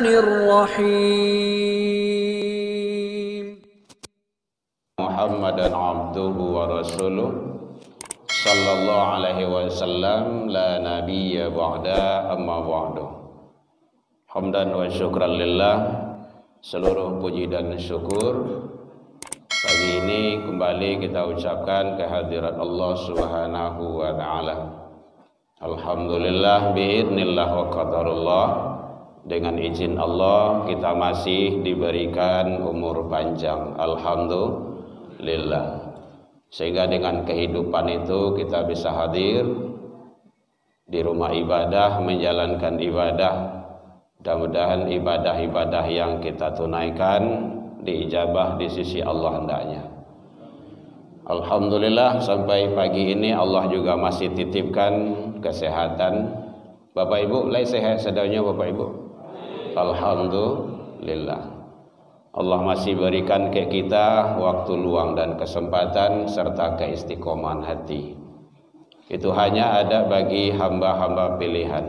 Bismillahirrahmanirrahim. Muhammadan abduhu wa rasuluh sallallahu alaihi wasallam la nabiyya ba'da amma ba'du. Hamdan wa syukran lillah, seluruh puji dan syukur pagi ini kembali kita ucapkan kehadirat Allah Subhanahu wa taala. Alhamdulillah biidznillah wa qadarullah, dengan izin Allah kita masih diberikan umur panjang, alhamdulillah, sehingga dengan kehidupan itu kita bisa hadir di rumah ibadah menjalankan ibadah. Mudah-mudahan ibadah-ibadah yang kita tunaikan diijabah di sisi Allah hendaknya. Alhamdulillah sampai pagi ini Allah juga masih titipkan kesehatan. Bapak Ibu lai sehat sedanya Bapak Ibu? Alhamdulillah. Allah masih berikan ke kita waktu luang dan kesempatan serta keistiqomahan hati. Itu hanya ada bagi hamba-hamba pilihan.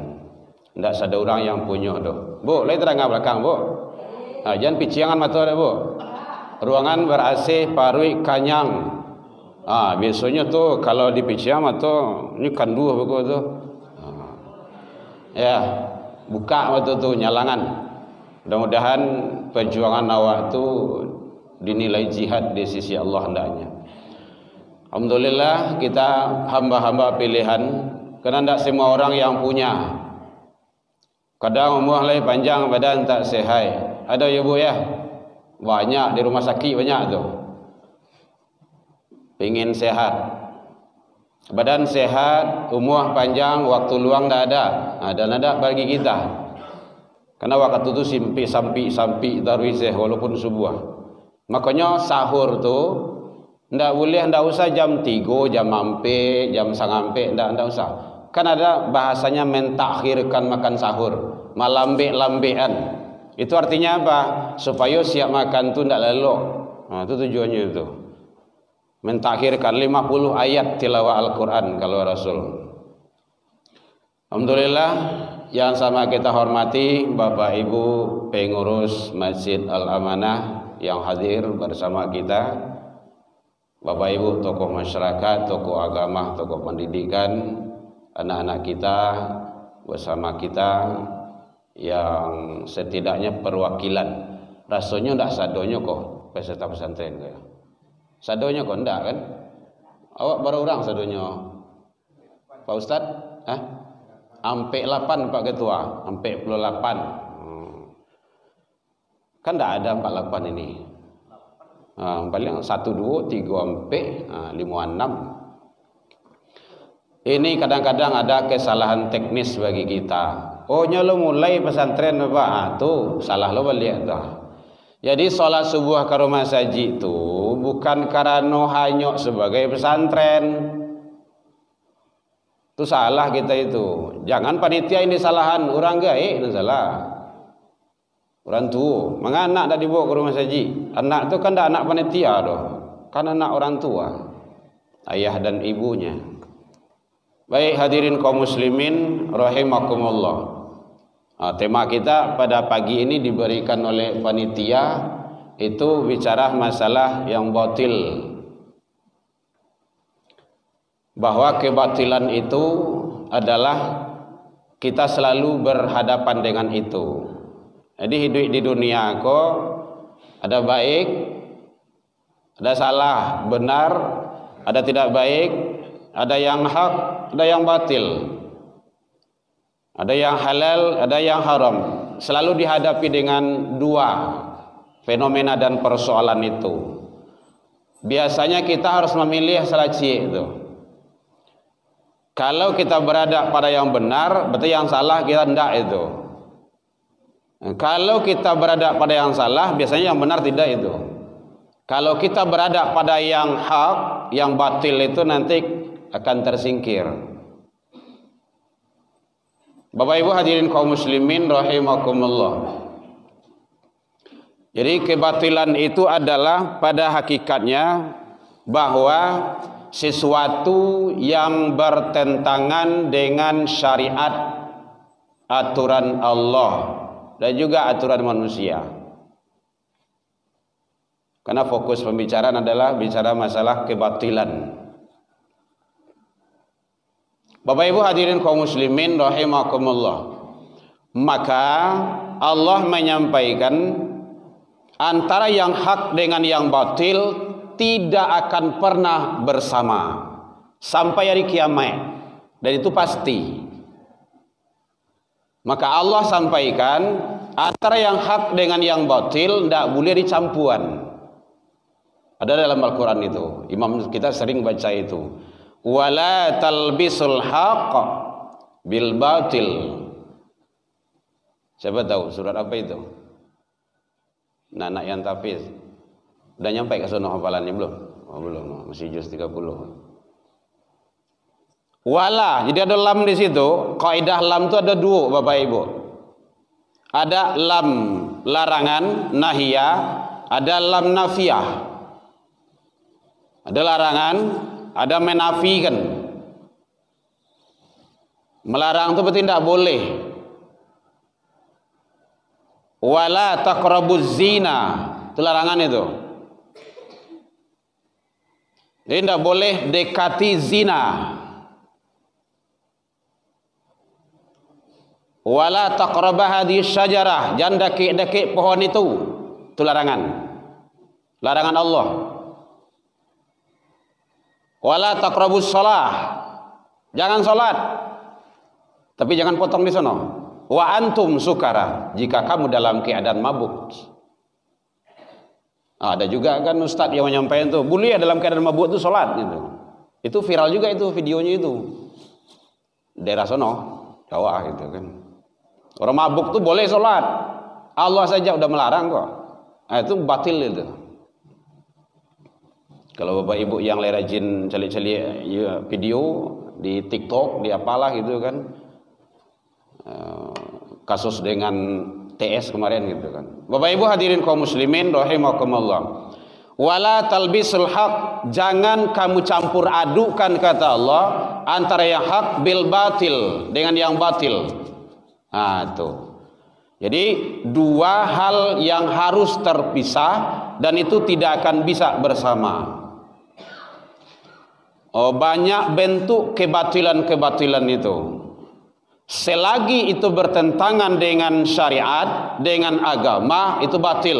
Tidak ada orang yang punya doh. Bu, lai terang belakang Bu. Jangan piciangan mata dah Bu. Ruangan ber-AC, parui, kanyang. Biasanya tu kalau di piciang mata ni kanduh begitu tu. Ya, buka mata tu nyalangan. Mudah-mudahan perjuangan awak tu dinilai jihad di sisi Allah hendaknya. Alhamdulillah kita hamba-hamba pilihan, kerana tidak semua orang yang punya. Kadang umur lagi panjang, badan tak sehat. Ada ya Bu ya? Banyak di rumah sakit banyak tu. Pengen sehat. Badan sehat, umur panjang, waktu luang tak ada. Dan ada bagi kita. Karena waktu tu sampai darwiseh walaupun subuh. Makanya sahur tu ndak boleh, ndak usah jam 3, jam 4, jam 9, ndak usah. Kan ada bahasanya mentakhirkan makan sahur, malambe-lambean. Itu artinya apa? Supaya siap makan tu ndak lelok. Itu tujuannya itu. Mentakhirkan 50 ayat tilawah Al-Quran kalau Rasul. Alhamdulillah, yang sama kita hormati Bapak Ibu pengurus Masjid Al-Amanah yang hadir bersama kita, Bapak Ibu tokoh masyarakat, tokoh agama, tokoh pendidikan, anak-anak kita bersama kita yang setidaknya perwakilan. Rasanya ndak sadonya kok peserta pesantren kaya. Sadonya kok ndak kan? Awak baru orang sadonya Pak Ustad? Ampe 8 Pak Ketua, ampe 48. Kan ndak ada 48 ini. Paling 1, 2, 3 ampe, 5, 6. Ini kadang-kadang ada kesalahan teknis bagi kita. Oh lo mulai pesantren Pak, tu salah lo balik dah. Jadi solat subuh ke rumah saji itu bukan karena hanya sebagai pesantren. Itu salah kita itu. Jangan panitia ini salahan, orang gaib itu salah. Orang tua, menganak dah dibawa ke rumah saji. Anak tu kan dah anak panitia doh. Kan anak orang tua. Ayah dan ibunya. Baik hadirin kaum muslimin rahimakumullah. Tema kita pada pagi ini diberikan oleh panitia itu bicara masalah yang batil. Bahwa kebatilan itu adalah kita selalu berhadapan dengan itu. Jadi hidup di dunia kok ada baik, ada salah, benar, ada tidak baik, ada yang hak, ada yang batil. Ada yang halal, ada yang haram. Selalu dihadapi dengan dua fenomena dan persoalan itu. Biasanya kita harus memilih salah cik itu. Kalau kita berada pada yang benar, berarti yang salah kita tidak itu. Kalau kita berada pada yang salah, biasanya yang benar tidak itu. Kalau kita berada pada yang hak, yang batil itu nanti akan tersingkir. Bapak Ibu hadirin kaum muslimin rahimakumullah. Jadi kebatilan itu adalah pada hakikatnya bahwa sesuatu yang bertentangan dengan syariat aturan Allah dan juga aturan manusia. Karena fokus pembicaraan adalah bicara masalah kebatilan. Bapak Ibu hadirin kaum muslimin rahimakumullah. Maka Allah menyampaikan antara yang hak dengan yang batil tidak akan pernah bersama sampai hari kiamat, dan itu pasti. Maka Allah sampaikan antara yang hak dengan yang batil tidak boleh dicampuran. Ada dalam Al-Quran itu, imam kita sering baca itu, wala talbisul haqq bil batil. Siapa tahu surat apa itu? Anak yang tafiz. Udah nyampe ke sono hafalannya belum? Oh, belum, masih juz 30. Wala, jadi ada lam di situ. Kaidah lam itu ada dua, Bapak Ibu. Ada lam larangan nahiyah, ada lam nafiyah. Ada larangan, ada menafikan. Melarang itu berarti tidak boleh. Wala taqrabuz zina, itu larangan itu. Jadi tidak boleh dekati zina. Wala taqrabah hadhihi syajarah, jangan daki-daki pohon itu larangan. Larangan Allah. Wala taqrabus shalah, jangan salat. Tapi jangan potong di sana. Wa antum sukara, jika kamu dalam keadaan mabuk. Ada juga kan ustadz yang menyampaikan tuh, boleh dalam keadaan mabuk itu salat gitu. Itu viral juga itu videonya itu. Daerah sono, Jawa gitu kan. Orang mabuk tuh boleh salat. Allah saja udah melarang kok. Nah, itu batil itu. Kalau Bapak Ibu yang rajin cari-cari video di TikTok, di apalah gitu kan, kasus dengan TS kemarin gitu kan. Bapak Ibu hadirin kaum muslimin rahimakumullah. Wala talbisul haq, jangan kamu campur adukan kata Allah antara yang hak bil batil dengan yang batil. Nah, tuh. Jadi dua hal yang harus terpisah dan itu tidak akan bisa bersama. Oh, banyak bentuk kebatilan-kebatilan itu. Selagi itu bertentangan dengan syariat, dengan agama, itu batil.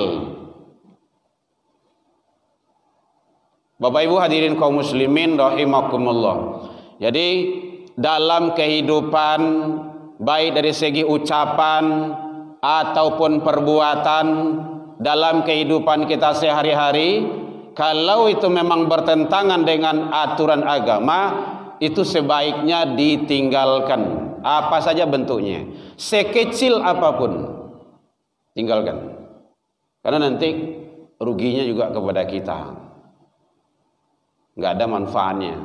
Bapak Ibu hadirin kaum muslimin rahimakumullah. Jadi dalam kehidupan baik dari segi ucapan ataupun perbuatan, dalam kehidupan kita sehari-hari, kalau itu memang bertentangan dengan aturan agama, itu sebaiknya ditinggalkan. Apa saja bentuknya, sekecil apapun, tinggalkan. Karena nanti ruginya juga kepada kita, nggak ada manfaatnya.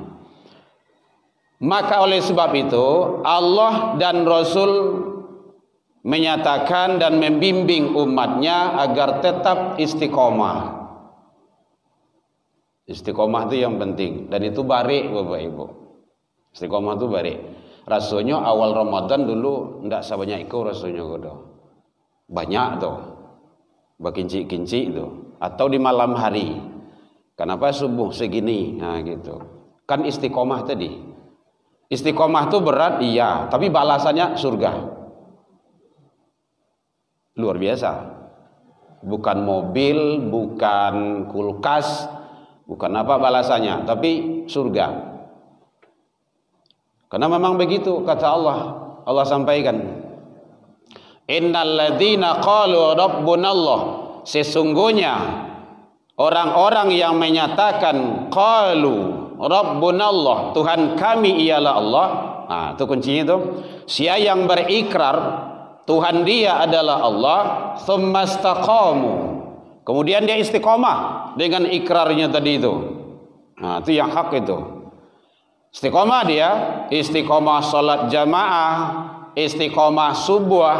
Maka oleh sebab itu Allah dan Rasul menyatakan dan membimbing umatnya agar tetap istiqomah. Istiqomah itu yang penting, dan itu barik Bapak Ibu. Istiqomah itu barik. Rasanya awal Ramadan dulu ndak sebanyak itu rasanya godo. Banyak tuh. Bakinci-kinci itu. Atau di malam hari. Kenapa subuh segini? Nah gitu. Kan istiqomah tadi. Istiqomah itu berat iya, tapi balasannya surga. Luar biasa. Bukan mobil, bukan kulkas, bukan apa balasannya, tapi surga. Karena memang begitu kata Allah. Allah sampaikan, innal ladzina qalu rabbunallah, sesungguhnya orang-orang yang menyatakan qalu rabbunallah, Tuhan kami ialah Allah. Nah, itu kuncinya itu. Siapa yang berikrar Tuhan dia adalah Allah, tsumma istaqamu, kemudian dia istiqomah dengan ikrarnya tadi itu. Nah, itu yang hak itu. Istiqomah dia, istiqomah salat jamaah, istiqomah subuh,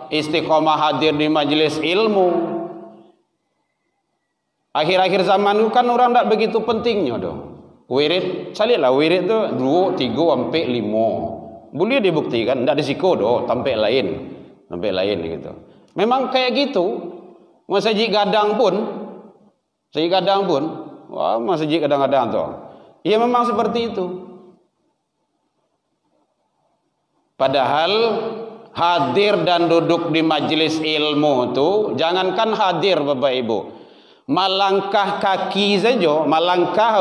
istiqomah hadir di majelis ilmu. Akhir-akhir zaman itu kan orang tak begitu pentingnya dong. Wirid, carilah wirid itu 2, 3 sampai 5. Boleh dibuktikan, tidak disiko doh, sampai lain gitu. Memang kayak gitu. Masjid gadang pun, wah masjid kadang-kadang tuh. Ya memang seperti itu. Padahal hadir dan duduk di majelis ilmu itu, jangankan hadir Bapak Ibu, melangkah kaki saja, melangkah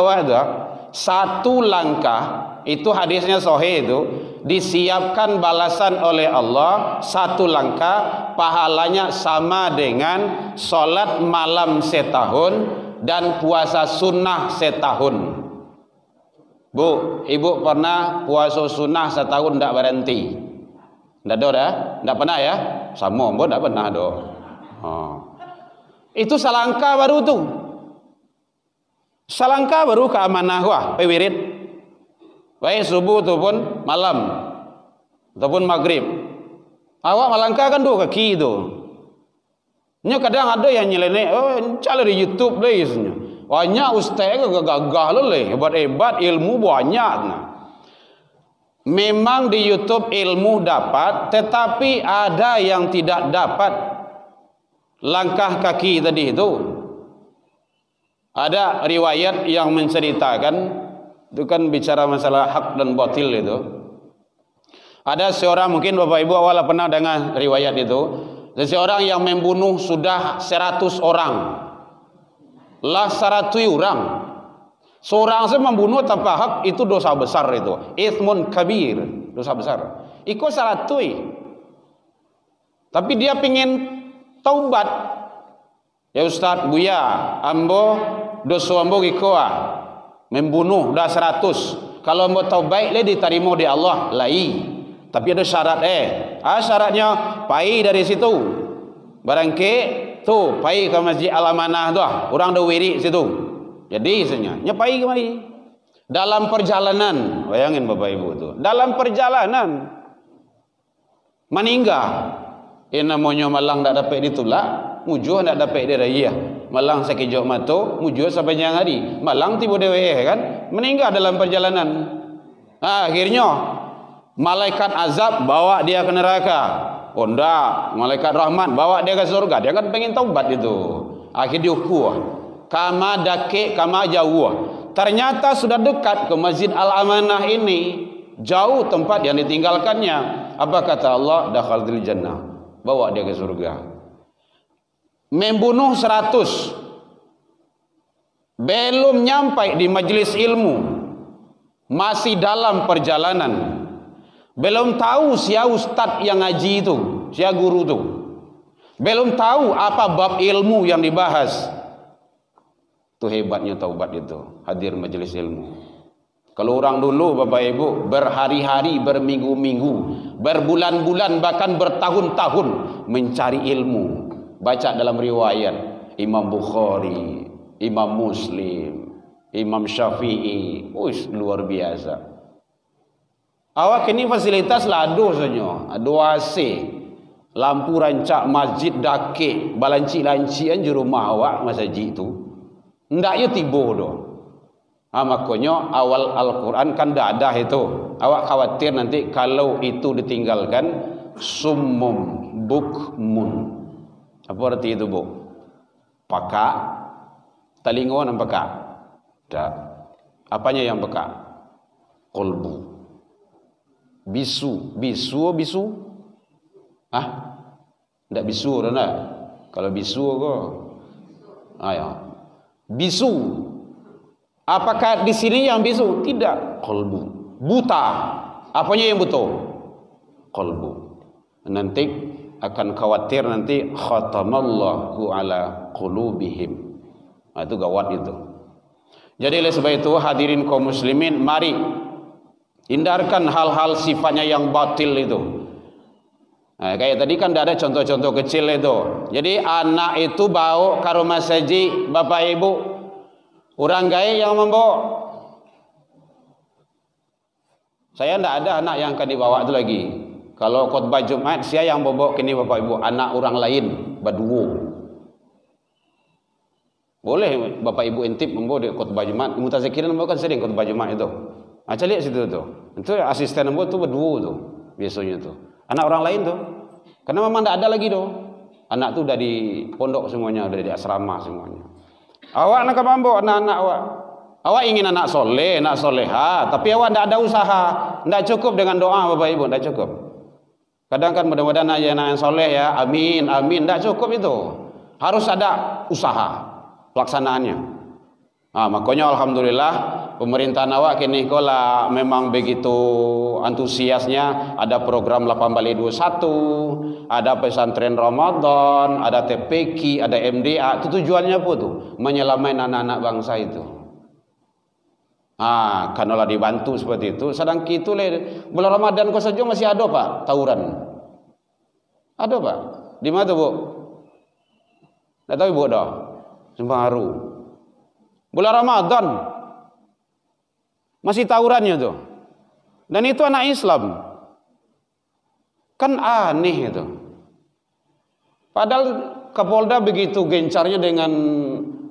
satu langkah, itu hadisnya sahih itu, disiapkan balasan oleh Allah satu langkah, pahalanya sama dengan solat malam setahun dan puasa sunnah setahun. Bu, ibu pernah puasa sunnah setahun tidak berhenti? Tidak ada dah? Tidak pernah ya? Sama pun tidak pernah dah. Itu salangkah baru tu. Salangkah baru ke amanah wah, wirid. Baik subuh ataupun malam ataupun maghrib. Awak melangkah kan dua kaki tu. Nya kadang ada yang nyeleneh, cari di YouTube deh isinya. Banyak ustaz gagah leleh, hebat-hebat ilmu banyak. Memang di YouTube ilmu dapat, tetapi ada yang tidak dapat langkah kaki tadi itu. Ada riwayat yang menceritakan, itu kan bicara masalah hak dan batil itu. Ada seorang, mungkin Bapak Ibu awal pernah dengar riwayat itu, seseorang yang membunuh sudah 100 orang. Lah 100 orang. Seorang saya membunuh tanpa hak, itu dosa besar itu. Ithmun kabir, dosa besar. Ikut 100. Tapi dia pingin taubat. Ya Ustaz, Buya, ambo dosa ambo ikoa. Membunuh dah 100. Kalau ambo taubat le diterima di Allah, lai. Tapi ada syarat syaratnya pai dari situ. Barangke tu pai ke Masjid Al-Amanah tu, orang dah wirid situ. Jadi sebenarnya nyepai kemari. Dalam perjalanan, bayangin Bapak Ibu tu. Dalam perjalanan meninggal. Namanya malang tak dapat ditolak, mujuh tak dapat diraya. Malang sekejap mata, mujuh sampai yang hari. Malang tiba dewe kan, meninggal dalam perjalanan. Akhirnya malaikat azab bawa dia ke neraka. Oh enggak, malaikat rahmat bawa dia ke surga. Dia kan pengen taubat itu. Akhir diukur. Kama dake, kama jauh. Ternyata sudah dekat ke Masjid Al-Amanah ini. Jauh tempat yang ditinggalkannya. Apa kata Allah? Dakhalul jannah. Bawa dia ke surga. Membunuh 100. Belum nyampai di majelis ilmu. Masih dalam perjalanan. Belum tahu siapa ustaz yang ngaji itu, siapa guru itu. Belum tahu apa bab ilmu yang dibahas. Itu hebatnya taubat itu, hadir majelis ilmu. Kalau orang dulu Bapak Ibu berhari-hari, berminggu-minggu, berbulan-bulan, bahkan bertahun-tahun mencari ilmu. Baca dalam riwayat Imam Bukhari, Imam Muslim, Imam Syafi'i. Luar biasa. Awak ini fasilitas lado saja, ada AC, lampu rancak masjid dake, balanci-lancian di rumah awak masjid itu. Ndak ya tiba doh. Makanya awal Al-Quran kan dah ada itu. Awak khawatir nanti kalau itu ditinggalkan, summum bukmun. Apa arti itu bu? Peka, telinga dan peka. Dah. Apanya yang peka? Kolbu. Bisu. Tidak bisu dah nak. Kalau bisu kok. Ya. Bisu. Apakah di sini yang bisu? Tidak. Qalbu. Buta. Apanya yang buta? Qalbu. Nanti akan khawatir nanti khatamallahu ala qulubihim. Itu gawat itu. Jadi oleh sebab itu hadirin kaum muslimin, mari hindarkan hal-hal sifatnya yang batil itu. Kayak tadi kan ada contoh-contoh kecil itu. Jadi anak itu bawa ke rumah saji bapak ibu, orang gaya yang membawa. Saya tidak ada anak yang akan dibawa itu lagi. Kalau khutbah Jumat, saya yang bawa kini bapak ibu, anak orang lain berdua. Boleh bapak ibu intip membawa di khutbah Jumat. Mutazakirin membawa kan sering khutbah Jumat itu. Lihat situ tu. Itu asisten membuat tu berdua tu biasanya tu. Anak orang lain tu. Karena memang tidak ada lagi tu. Anak tu udah di pondok semuanya, udah di asrama semuanya. Awak nak mampu anak-anak awak. Awak ingin anak soleh, anak soleha, tapi awak tidak ada usaha, tidak cukup dengan doa Bapak Ibu, tidak cukup. Kadang kan mudah-mudahan aja anak yang soleh ya, amin, amin, tidak cukup itu. Harus ada usaha pelaksanaannya. Nah, makanya alhamdulillah pemerintahan awak kini kola memang begitu antusiasnya. Ada program 1821, ada pesantren Ramadan, ada TPQ, ada MDA. Itu tujuannya apa tuh? Menyelamatkan anak-anak bangsa itu. Ah, kalau dibantu seperti itu, sedang kita bulan Ramadan kau saja masih ada Pak tawuran. Ada Pak. Di mana tuh Bu? Tidak tahu Bu dah. Sembaru. Bulan Ramadan masih tawurannya tuh. Dan itu anak Islam. Kan aneh itu. Padahal Kapolda begitu gencarnya dengan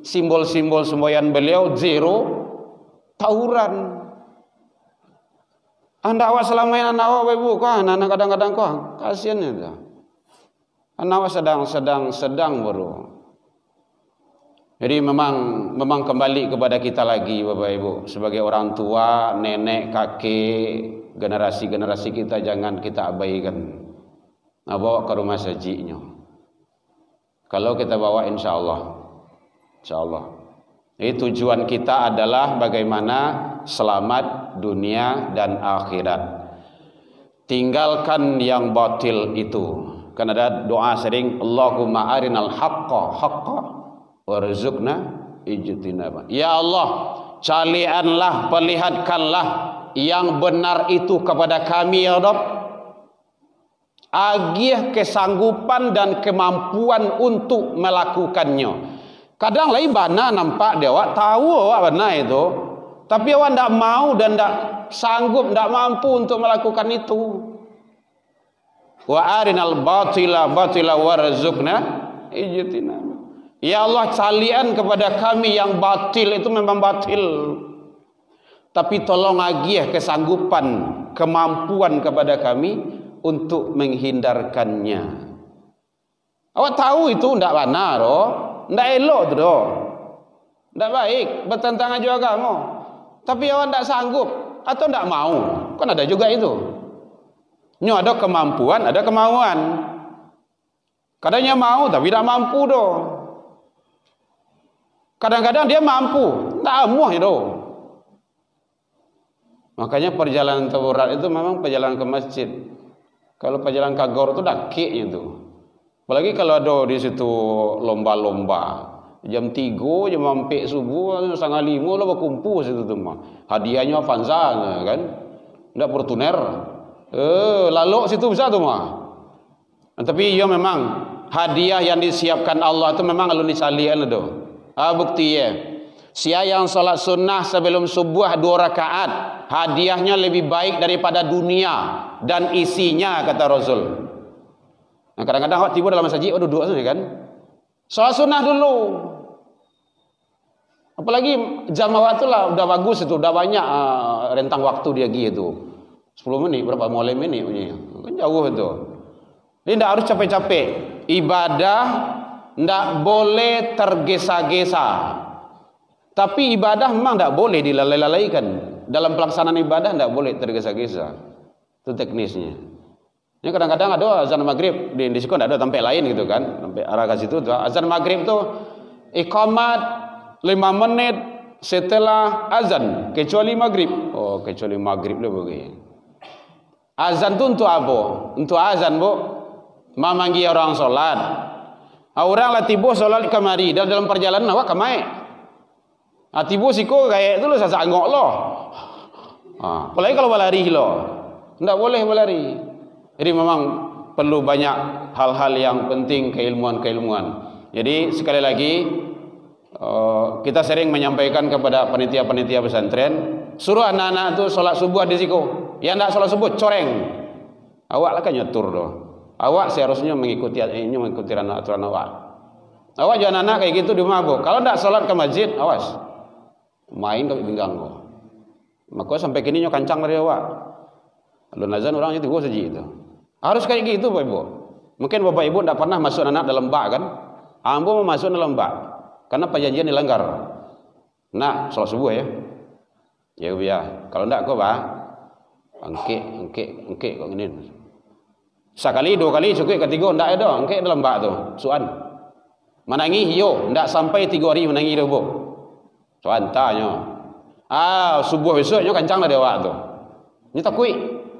simbol-simbol semboyan beliau zero. Tawuran. Anda awak selamain anak awak Ibu kah? Anak kadang-kadang kah? Kasihan itu. Anak awak sedang baru. Jadi memang kembali kepada kita lagi Bapak Ibu sebagai orang tua, nenek, kakek, generasi kita jangan kita abaikan. Nah, bawa ke rumah sajinya. Kalau kita bawa insya Allah. Jadi tujuan kita adalah bagaimana selamat dunia dan akhirat. Tinggalkan yang batil itu. Kan ada doa sering, Allahumma arinal haqqa warzuqna ijtinaba. Ya Allah, calianlah, perlihatkanlah yang benar itu kepada kami ya Rabb. Agih kesanggupan dan kemampuan untuk melakukannya. Kadang lain bana nampak dia awak tahu awak benar itu, tapi awak tidak mau dan tidak sanggup, tidak mampu untuk melakukan itu. Wa arinal batila warzuqna ijtinaba. Ya Allah, calian kepada kami yang batil itu memang batil, tapi tolong agih kesanggupan, kemampuan kepada kami untuk menghindarkannya. Awak tahu itu tidak benar, tidak elok tu doh. Tidak baik, bertentangan juga agama. Tapi awak tidak sanggup atau tidak mau. Kan ada juga itu. Ini ada kemampuan, ada kemauan. Kadangnya mau tapi tidak mampu doh. Kadang-kadang dia mampu, tidak amuh itu. Makanya perjalanan taburat itu memang perjalanan ke masjid. Kalau perjalanan ke gor itu dakiknya tu. Apalagi kalau ada di situ lomba-lomba. Jam 3, jam hampir subuh, 4:30 lah berkumpul situ tu mah. Hadiahnya Avanza kan. Enggak Fortuner. Lalu situ bisa tu mah. Tapi ya memang hadiah yang disiapkan Allah itu memang alun disalian tu. Bukti ya. Sia yang salat sunnah sebelum subuh 2 rakaat, hadiahnya lebih baik daripada dunia dan isinya kata Rasul. Nah, kadang-kadang awak tiba dalam masjid, duduk saja kan. Salat sunnah dulu. Apalagi jam awak tu lah udah bagus itu, udah banyak rentang waktu dia gitu. 10 menit, berapa mulai menit punya. Kan jauh itu. Jadi tidak harus capek-capek. Ibadah tidak boleh tergesa-gesa. Tapi ibadah memang tidak boleh dilalai-lalaikan. Dalam pelaksanaan ibadah tidak boleh tergesa-gesa. Itu teknisnya. Ini kadang-kadang ada azan maghrib di sekolah ada tempat lain gitu kan, sampai arah ke situ. Azan maghrib tu iqamat 5 menit setelah azan, kecuali maghrib. Oh, kecuali maghrib lah begini. Azan tu untuk apa? Untuk azan bu, memanggil orang solat. Orang lah tiba solat kemari dan dalam perjalanan awak kemai. Tiba siko kayak itu lo sasak angok lo. Apalagi kalau berlari lo, tidak boleh berlari. Jadi memang perlu banyak hal-hal yang penting, keilmuan-keilmuan. Jadi sekali lagi kita sering menyampaikan kepada panitia-panitia pesantren, suruh anak-anak itu sholat subuh di situ. Yang tidak sholat subuh coreng. Awak lah kan nyetur doh. Awak seharusnya mengikuti aturan awak. Awak jangan anak kayak gitu di rumah bu. Kalau tidak sholat ke masjid, awas. Main ke pinggang kau. Maka sampai kini kancang dari awak. Lalu nazan orang itu gua saja itu. Harus kayak gitu Bapak Ibu. Mungkin bapak ibu tidak pernah masuk anak dalam bak kan? Ambo mau masuk dalam bak karena perjanjian dilanggar. Nak sholat subuh ya. Ya biar. Kalau tidak kau bah, engke kau ini. Sekali, dua kali cukup, ketiga tidak ada. Engke dalam bak tu. Soan. Menangi hiyo, tidak sampai 3 hari menangi dah bu. Soan tanya. Subuh besoknya kencang dah dewa tu. Ini takui.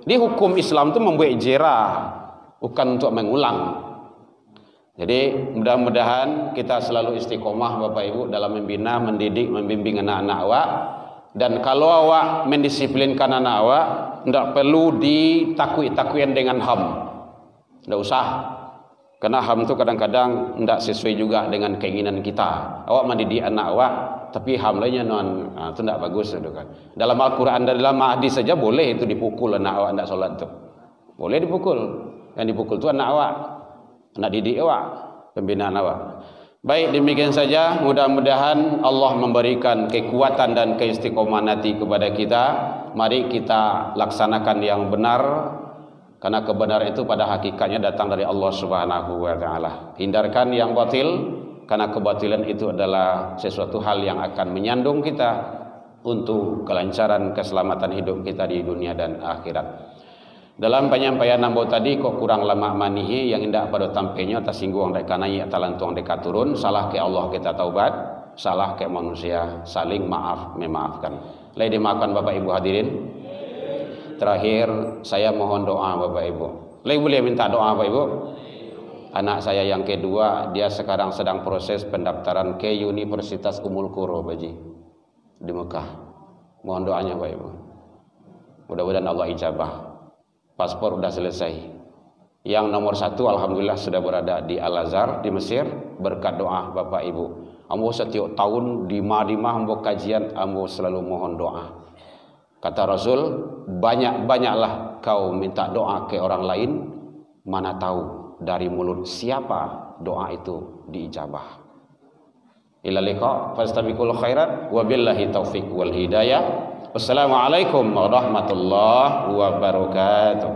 Di hukum Islam tu membuat jerah, bukan untuk mengulang. Jadi mudah-mudahan kita selalu istiqomah Bapak Ibu dalam membina, mendidik, membimbing anak-anak awak. Dan kalau awak mendisiplinkan anak awak, tidak perlu ditakui-takuin dengan HAM. Tidak usah. Karena HAM itu kadang-kadang tidak sesuai juga dengan keinginan kita. Awak mendidik anak awak, tapi HAM lainnya itu tidak bagus itu kan. Dalam Al-Quran dan dalam hadis saja boleh itu dipukul anak awak tidak solat itu. Boleh dipukul. Yang dipukul itu anak awak. Anak didik awak, pembinaan awak. Baik, demikian saja. Mudah-mudahan Allah memberikan kekuatan dan keistiqomahan hati kepada kita. Mari kita laksanakan yang benar, karena kebenaran itu pada hakikatnya datang dari Allah Subhanahu wa taala. Hindarkan yang batil, karena kebatilan itu adalah sesuatu hal yang akan menyandung kita untuk kelancaran keselamatan hidup kita di dunia dan akhirat. Dalam penyampaian nambo tadi kok kurang lama manihi yang indah pada tampilnya tersinggung dek kanai atalantuang dekat turun, salah ke Allah kita taubat, salah ke manusia saling maaf memaafkan. Lai dimaafkan Bapak Ibu hadirin. Terakhir saya mohon doa Bapak Ibu. Lai boleh minta doa Bapak Ibu. Anak saya yang kedua dia sekarang sedang proses pendaftaran ke Universitas Ummul Qura Baji di Mekah. Mohon doanya Bapak Ibu. Mudah-mudahan Allah ijabah. Paspor sudah selesai. Yang nomor 1 alhamdulillah sudah berada di Al-Azhar di Mesir berkat doa Bapak Ibu. Ambo setiap tahun di Madinah ambo kajian, ambo selalu mohon doa. Kata Rasul, banyak-banyaklah kau minta doa ke orang lain, mana tahu dari mulut siapa doa itu diijabah. Ila liqa fastabiqul khairat wa billahi taufiq wal hidayah. Wassalamualaikum warahmatullahi wabarakatuh.